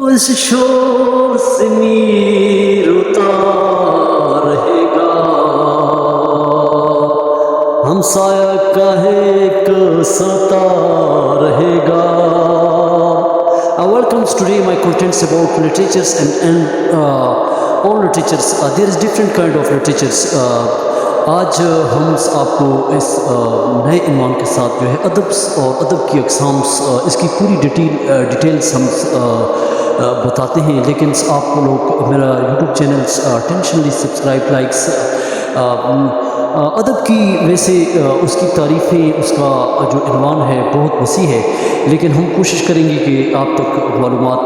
اس شور سے میر اتار رہے گا، ہمسایہ کہے کہ ستا رہے گا. Welcomes today my contents about literatures and all literatures. There is different kind of literatures. آج ہم آپ کو اس نئے عنوان کے ساتھ جو ہے ادب اور ادب کی اقسام اس کی پوری ڈیٹیلز ہم بتاتے ہیں. لیکن آپ لوگ میرا یوٹیوب چینلز ٹینشنلی سبسکرائب لائکس. ادب کی ویسے اس کی تعریفیں اس کا جو عنوان ہے بہت وسیع ہے، لیکن ہم کوشش کریں گے کہ آپ تک معلومات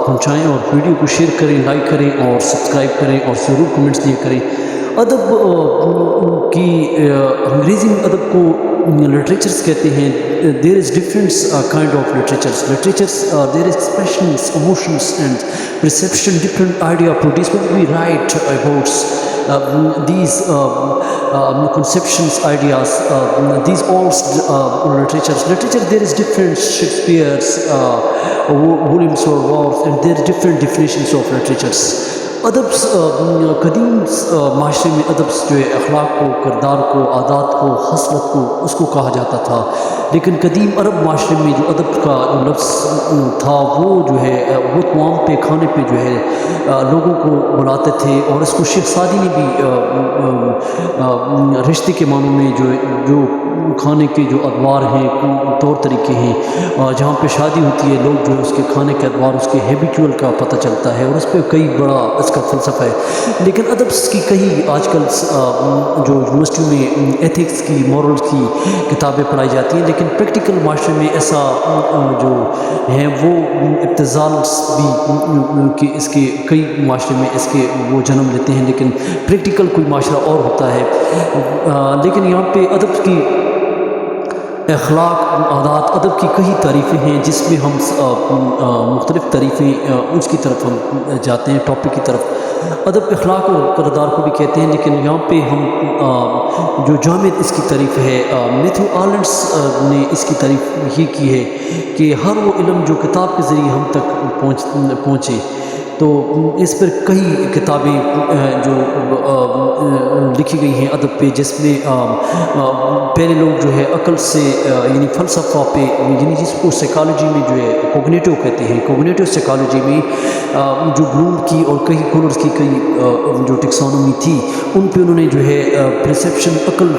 پہنچائیں اور ویڈیو کو شیئر کریں، لائک کریں اور سبسکرائب کریں اور ضرور کمنٹس دیا کریں. ادب کی انگریزی میں ادب کو لٹریچرس کہتے ہیں. There is different kind of literatures there is expressions emotions and perception different idea produce when we write about these conceptions ideas these all literature there is different Shakespeare's Williams or Worth, and there are different definitions of literatures. ادب قدیم معاشرے میں ادب جو ہے اخلاق کو، کردار کو، عادات کو، خصلت کو اس کو کہا جاتا تھا. لیکن قدیم عرب معاشرے میں جو ادب کا جو لفظ تھا وہ جو ہے وہ تمام پہ کھانے پہ جو ہے لوگوں کو بلاتے تھے، اور اس کو شیخ سعدی نے بھی رشتے کے معنوں میں جو کھانے کے جو ادوار ہیں، طور طریقے ہیں، جہاں پہ شادی ہوتی ہے لوگ جو ہے اس کے کھانے کے ادوار اس کے ہیبیچول کا پتہ چلتا ہے، اور اس پہ کئی بڑا اس کا فلسفہ ہے. لیکن ادب کی کئی آج کل جو یونیورسٹیوں میں ایتھکس کی، مورلز کی کتابیں پڑھائی جاتی ہیں، لیکن پریکٹیکل معاشرے میں ایسا جو ہیں وہ ابتذال بھی کہ اس کے کئی معاشرے میں اس کے وہ جنم لیتے ہیں، لیکن پریکٹیکل کوئی معاشرہ اور ہوتا ہے. لیکن یہاں پہ ادب کی اخلاق، عادات، ادب کی کئی تعریفیں ہیں جس میں ہم مختلف تعریفیں اس کی طرف ہم جاتے ہیں، ٹاپک کی طرف. ادب اخلاق اور کردار کو بھی کہتے ہیں، لیکن یہاں پہ ہم جو جامع اس کی تعریف ہے، میتھیو آرلینڈس نے اس کی تعریف یہ کی ہے کہ ہر وہ علم جو کتاب کے ذریعے ہم تک پہنچے. تو اس پر کئی کتابیں جو لکھی گئی ہیں ادب پہ، جس میں پہلے لوگ جو ہے عقل سے یعنی فلسفہ پہ، یعنی جس کو سائیکالوجی میں جو ہے کوگنیٹو کہتے ہیں، کوگنیٹو سائیکالوجی میں جو بلوم کی اور کئی کولرز کی کئی جو ٹیکسانومی تھی ان پہ انہوں نے جو ہے پرسیپشن، عقل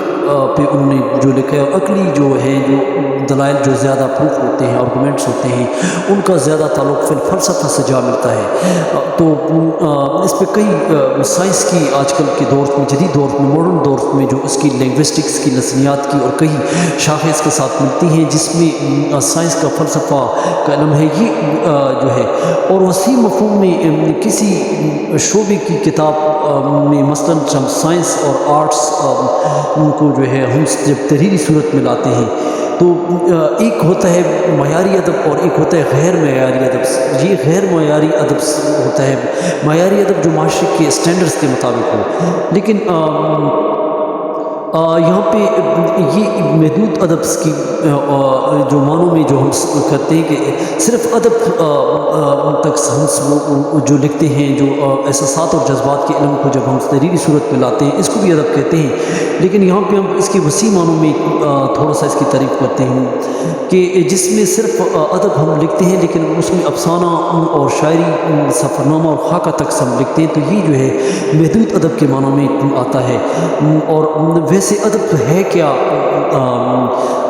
پہ انہوں نے جو لکھا ہے. عقلی جو ہے جو دلائل جو زیادہ پروف ہوتے ہیں، آرگومنٹس ہوتے ہیں، ان کا زیادہ تعلق فلسفہ سے جا ملتا ہے. تو اس پہ کئی سائنس کی آج کل کے دور میں، جدید دور میں، ماڈرن دور میں جو اس کی لنگوسٹکس کی، لسانیات کی اور کئی شاخیں اس کے ساتھ ملتی ہیں، جس میں سائنس کا، فلسفہ کا علم ہے یہ جو ہے. اور وسیع مفہوم میں کسی شعبے کی کتاب میں مثلاً سائنس اور آرٹس کو جو ہے ہم جب تحریری صورت میں لاتے ہیں تو ایک ہوتا ہے معیاری ادب اور ایک ہوتا ہے غیر معیاری ادب. یہ غیر معیاری ادب ہوتا ہے. معیاری ادب جو معاشرے کے اسٹینڈرڈس کے مطابق ہو، لیکن یہاں پہ یہ محدود ادب کی جو معنوں میں جو ہم کرتے ہیں کہ صرف ادب تک ہم جو لکھتے ہیں، جو احساسات اور جذبات کے علم کو جب ہم تحریری صورت میں لاتے ہیں اس کو بھی ادب کہتے ہیں. لیکن یہاں پہ ہم اس کے وسیع معنوں میں تھوڑا سا اس کی تعریف کرتے ہیں کہ جس میں صرف ادب ہم لکھتے ہیں، لیکن اس میں افسانہ اور شاعری، سفرنامہ اور خاکہ تک ہم لکھتے ہیں، تو یہ جو ہے محدود ادب کے معنوں میں آتا ہے. اور ویسے ادب ہے کیا؟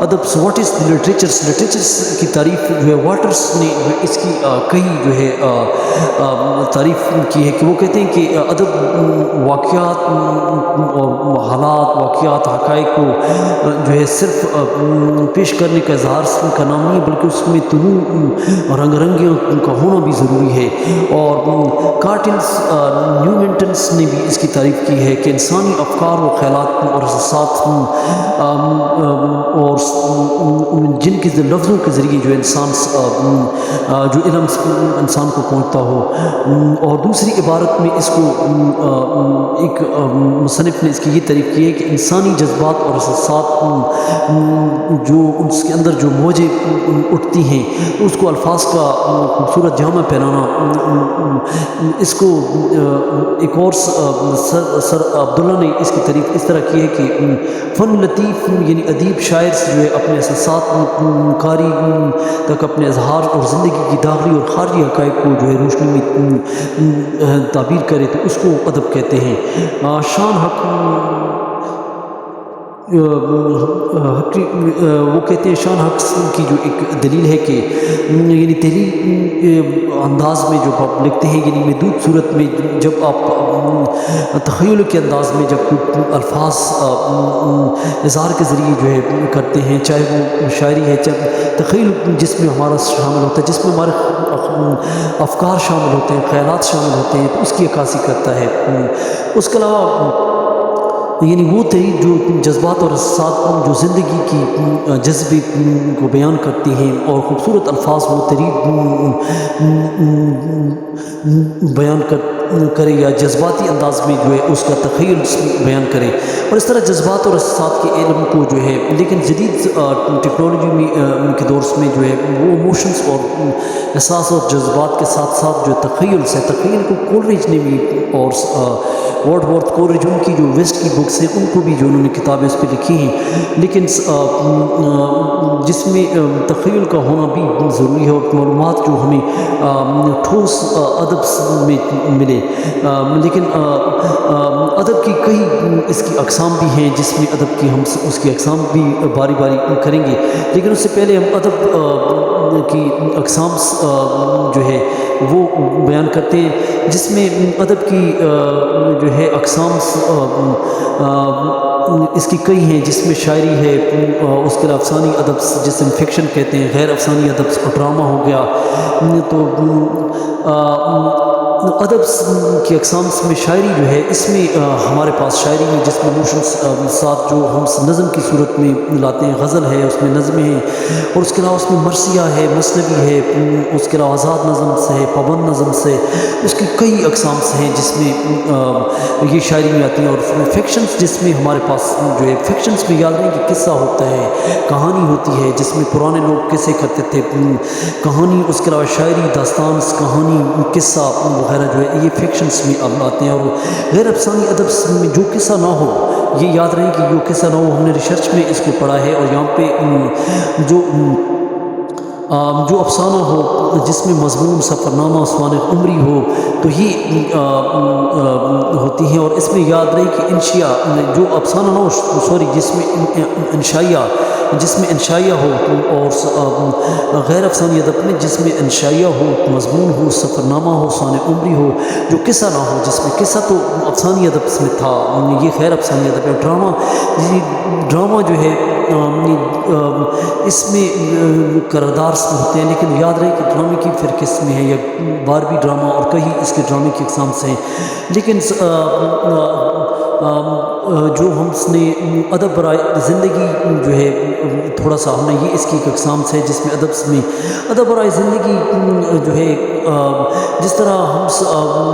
ادب واٹ از لٹریچرس کی تعریف جو ہے واٹرس نے اس کی کئی جو ہے تعریف کی ہے کہ وہ کہتے ہیں کہ ادب واقعات اور حالات، واقعات، حقائق کو جو ہے صرف پیش کرنے کا اظہار کا نام نہیں، بلکہ اس میں طلوع رنگ رنگیوں کا ہونا بھی ضروری ہے. اور کارٹنس نیومنٹنس نے بھی اس کی تعریف کی ہے کہ انسانی افکار و خیالات اور احساسات اور جن کے لفظوں کے ذریعے جو انسان جو علم انسان کو پہنچتا ہو، اور دوسری عبارت میں اس کو ایک مصنف نے اس کی یہ تعریف کی ہے کہ انسانی جذبات اور احساسات جو اس کے اندر جو موجیں اٹھتی ہیں اس کو الفاظ کا خوبصورت جامع پہنانا، اس کو ایک اور سر عبداللہ نے اس کی تعریف اس طرح کی ہے کہ فن لطیف یعنی ادیب شاعر سے جو ہے اپنے احساسات کاری تک اپنے اظہار اور زندگی کی داخلی اور خارجی حقائق کو جو ہے روشنی میں تعبیر کرے تو اس کو ادب کہتے ہیں۔ شان حق وہ کہتے ہیں شان حق کی جو ایک دلیل ہے کہ یعنی تحریر انداز میں جو آپ لکھتے ہیں، یعنی محدود صورت میں جب آپ تخیل کے انداز میں جب الفاظ اظہار کے ذریعے جو ہے کرتے ہیں، چاہے وہ شاعری ہے، چاہے تخیل جس میں ہمارا شامل ہوتا ہے، جس میں ہمارے افکار شامل ہوتے ہیں، خیالات شامل ہوتے ہیں، تو اس کی عکاسی کرتا ہے۔ اس کے علاوہ یعنی وہ تحریر جو جذبات اور احساسات جو زندگی کی جذبے کو بیان کرتی ہیں اور خوبصورت الفاظ وہ تحریر بیان کرے یا جذباتی انداز میں جو ہے اس کا تخیل بیان کرے، اور اس طرح جذبات اور احساسات کے علم کو جو ہے، لیکن جدید ٹیکنالوجی میں کے دور میں جو ہے وہ ایموشنز اور احساس اور جذبات کے ساتھ ساتھ جو تخیل سے تخیل کو کولریج نے بھی اور وارڈ وارتھ کولریج ان کی جو ویسٹ کی بکس ہیں ان کو بھی جو انہوں نے کتابیں اس پہ لکھی ہیں، لیکن جس میں تخیل کا ہونا بھی ضروری ہے اور معلومات جو ہمیں ٹھوس ادب میں ملے، لیکن ادب کی کئی اس کی اقسام بھی ہیں جس میں ادب کی ہم اس کی اقسام بھی باری باری کریں گے، لیکن اس سے پہلے ہم ادب کی اقسام جو ہے وہ بیان کرتے ہیں، جس میں ادب کی جو ہے اقسام اس کی کئی ہیں، جس میں شاعری ہے، اس کے علاوہ افسانوی ادب جس میں فکشن کہتے ہیں، غیر افسانوی ادب ڈرامہ ہو گیا، تو ادب کی اقسام میں شاعری جو ہے اس میں ہمارے پاس شاعری میں جس میں ایموشنس ساتھ جو ہم نظم کی صورت میں لاتے ہیں، غزل ہے، اس میں نظمیں ہیں، اور اس کے علاوہ اس میں مرثیہ ہے، مثنوی ہے، اس کے علاوہ آزاد نظم سے ہے، پابند نظم سے، اس کی کئی اقسام سے ہیں جس میں یہ شاعری میں آتی ہیں، اور فکشنز جس میں ہمارے پاس جو ہے فکشنز میں یاد رہیں کہ قصہ ہوتا ہے، کہانی ہوتی ہے، جس میں پرانے لوگ قصے کرتے تھے، کہانی، اس کے علاوہ شاعری، داستان، کہانی، قصہ وغیرہ جو ہے یہ فکشنز میں اب آتے ہیں، اور غیر افسانوی ادب میں جو قصہ نہ ہو، یہ یاد رہیں کہ جو قصہ نہ ہو، ہم نے ریسرچ میں اس کو پڑھا ہے، اور یہاں پہ جو افسانہ ہو جس میں مضمون سفرنامہ اسوان عمری ہو تو یہ ہوتی ہیں، اور اس میں یاد رہے کہ انشیہ جو افسانہ نہ ہو جس میں انشائیہ ہو، اور غیر افسانوی ادب میں جس میں انشائیہ ہو، مضمون ہو، سفرنامہ ہو، اسوان عمری ہو، جو قصہ نہ ہو، جس میں قصہ تو افسانوی ادب میں تھا، یہ غیر افسانوی ادب ہے۔ ڈرامہ جو ہے اس میں کردار ہوتے ہیں، لیکن یاد رہے کہ ڈرامے کی پھر قسم ہے، یا باربی ڈرامہ اور کئی اس کے ڈرامے کی اقسام سے ہیں، لیکن جو ہم نے ادب برائے زندگی جو ہے تھوڑا سا ہم نے یہ اس کی ایک اقسام سے جس میں ادب برائے زندگی جو ہے جس طرح ہم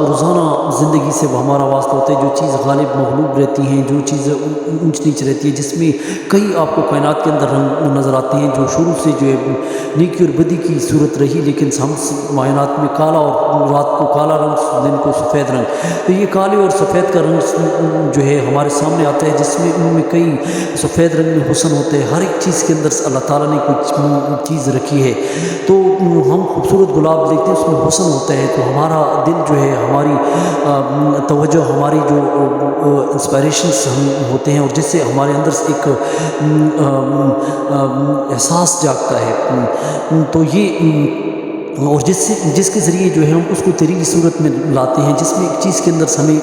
روزانہ زندگی سے ہمارا واسطہ ہوتا ہے، جو چیز غالب مغلوب رہتی ہیں، جو چیزیں اونچ نیچ رہتی ہے، جس میں کئی آپ کو کائنات کے اندر رنگ نظر آتے ہیں، جو شروع سے جو ہے نیکی اور بدی کی صورت رہی، لیکن ہم معائنات میں کالا، اور رات کو کالا رنگ، دن کو سفید رنگ، تو یہ کالے اور سفید کا رنگ جو ہے ہمارے سامنے آتا ہے، جس میں ان میں کئی سفید رنگ میں حسن ہوتے ہیں، ہر ایک چیز کے اندر اللہ تعالیٰ نے کچھ چیز رکھی ہے، تو ہم خوبصورت گلاب دیکھتے ہیں اس میں حسن ہوتا ہے، تو ہمارا دل جو ہے، ہماری توجہ، ہماری جو انسپائریشنس ہم ہوتے ہیں، اور جس سے ہمارے اندر سے ایک احساس جاگتا ہے، تو یہ اور جس کے ذریعے جو ہے ہم اس کو تحریری صورت میں لاتے ہیں، جس میں ایک چیز کے اندر ہمیں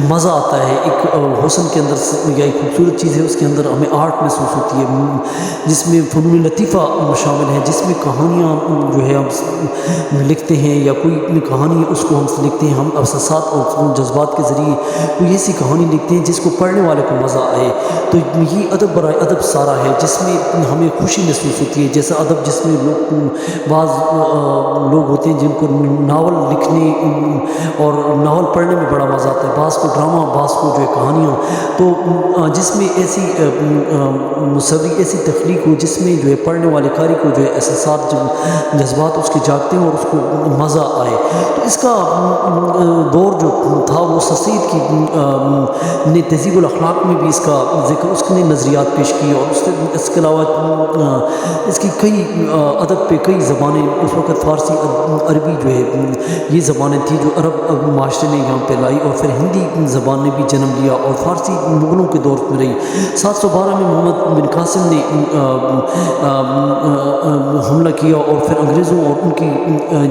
مزہ آتا ہے، ایک حسن کے اندر یا ایک خوبصورت چیز ہے اس کے اندر ہمیں آرٹ محسوس ہوتی ہے، جس میں فنون لطیفہ شامل ہے، جس میں کہانیاں جو ہے ہم لکھتے ہیں یا کوئی کہانی اس کو ہم لکھتے ہیں، ہم احساسات اور جذبات کے ذریعے کوئی ایسی کہانی لکھتے ہیں جس کو پڑھنے والے کو مزہ آئے، تو یہ ادب برائے ادب سارا ہے جس میں ہمیں خوشی محسوس ہوتی ہے، جیسا ادب جس میں بعض لوگ ہوتے ہیں جن کو ناول لکھنے اور ناول پڑھنے میں بڑا مزہ آتا ہے، بعض کو ڈرامہ، بعض کو جو ہے کہانیاں، تو جس میں ایسی مصوری ایسی تخلیق ہو جس میں جو ہے پڑھنے والے قاری کو جو ہے احساسات جذبات اس کے جاگتے ہیں اور اس کو مزہ آئے، تو اس کا دور جو تھا وہ سسید کی نے تہذیب الاخلاق میں بھی اس کا ذکر، اس نے نظریات پیش کیے، اور اس کے علاوہ اس کی کئی ادب پہ کئی زبانیں، اس وقت فارسی عربی جو ہے یہ زبانیں تھیں جو عرب معاشرے نے یہاں پہ لائی، اور پھر ہندی زبان نے بھی جنم لیا، اور فارسی مغلوں کے دور میں رہی۔ 712 میں محمد بن قاسم نے حملہ کیا، اور پھر انگریزوں اور ان کی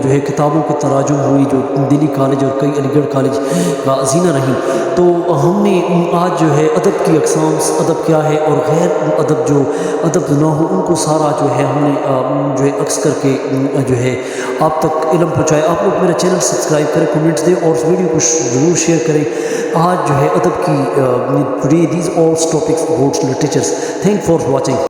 جو ہے کتابوں کے تراجم ہوئی جو دلی کالج اور کئی علی گڑھ کالج کا ازینہ رہی، تو ہم نے آج جو ہے ادب کی اقسام، ادب کیا ہے اور غیر ادب جو ادب نہ ہو ان کو سارا جو ہے ہم نے جو ہے عکس کر کے جو ہے آپ تک علم پہنچایا۔ آپ لوگ میرا چینل سبسکرائب کریں، کمنٹس دیں اور اس ویڈیو کو ضرور شیئر کریں۔ آج جو ہے ادب کی today these all topics about literatures. Thank for watching.